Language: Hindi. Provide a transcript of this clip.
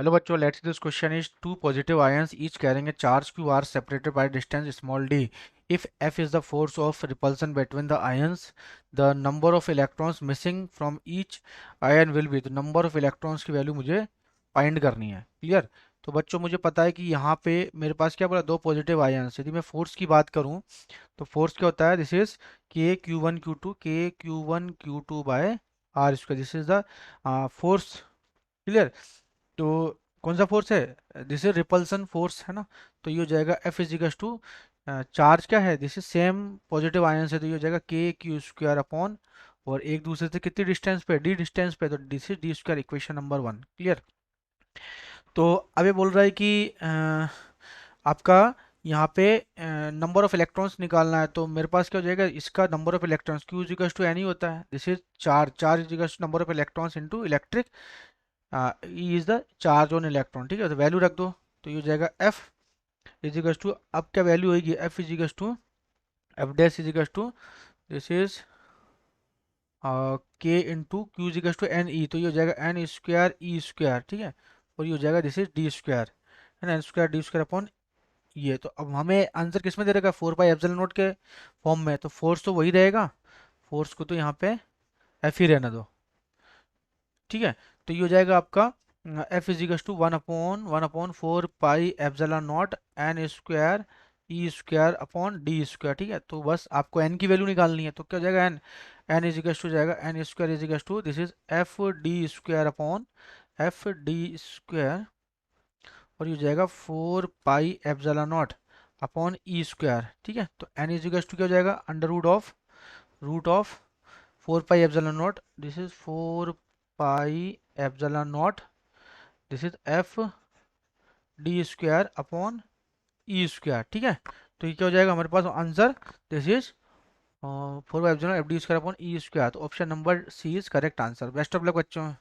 Hello bachcho, let's see this question is two positive ions each carrying a charge q are separated by distance small d. If F is the force of repulsion between the ions, the number of electrons missing from each ion will be. तो number of electrons की वैल्यू मुझे फाइंड करनी है. क्लियर. तो बच्चों मुझे पता है कि यहाँ पे मेरे पास क्या बोला, दो पॉजिटिव आयन्स. यदि मैं फोर्स की बात करूँ तो फोर्स क्या होता है, this is k q one q two, k q one q two by r square. This is the force. Clear. तो कौन सा फोर्स है, दिस इज रिपल्सन फोर्स है ना. तो ये हो जाएगा एफ इजिकल्स टू, चार्ज क्या है, this is same positive ion है, तो ये हो जाएगा के क्यू स्क्वायर अपॉन, और एक दूसरे से कितनी डिस्टेंस पे, डी डिस्टेंस पे, तो this is D square, equation number one. Clear. तो अब ये बोल रहा है कि आपका यहाँ पे नंबर ऑफ इलेक्ट्रॉन्स निकालना है. तो मेरे पास क्या हो जाएगा, इसका number of electrons q equals to n ही होता है. This is charge, charge equals to number of electrons into electric, e is the charge on electron. ठीक है, तो वैल्यू रख दो. तो ये हो जाएगा एफ इजिकल्स टू, अब क्या वैल्यू होगी, f equals to f dash equals to, this is k into q equals to n e. तो ये हो जाएगा एन स्क्वायर ई स्क्वायर. ठीक है, और ये हो जाएगा दिस इज डी स्क्वायर, है ना, n square d square upon ये. तो अब हमें आंसर किस में दे रहेगा, फोर बाई एप्सिलॉन नोट के फॉर्म में. तो फोर्स तो वही रहेगा, फोर्स को तो यहाँ पे एफ ही रहना दो. ठीक है. तो ये हो जाएगा आपका F equals to one upon four pi epsilon naught n square e square upon d square. ठीक है, तो बस आपको एन की वैल्यू निकालनी है. तो क्या हो जाएगा, एन, एन इजिकल्स टू जाएगा n square equals to, this is F d square upon F d square, और ये हो जाएगा four pi epsilon naught upon e square. ठीक है, तो एन इजिकल्स टू क्या हो जाएगा, under root of four pi epsilon naught, this is four pi epsilon naught, this is F d square upon e square. ठीक है, तो ये क्या हो जाएगा हमारे पास answer, this is four by epsilon f d square upon e square. तो option number c is correct answer. Best of luck बच्चों.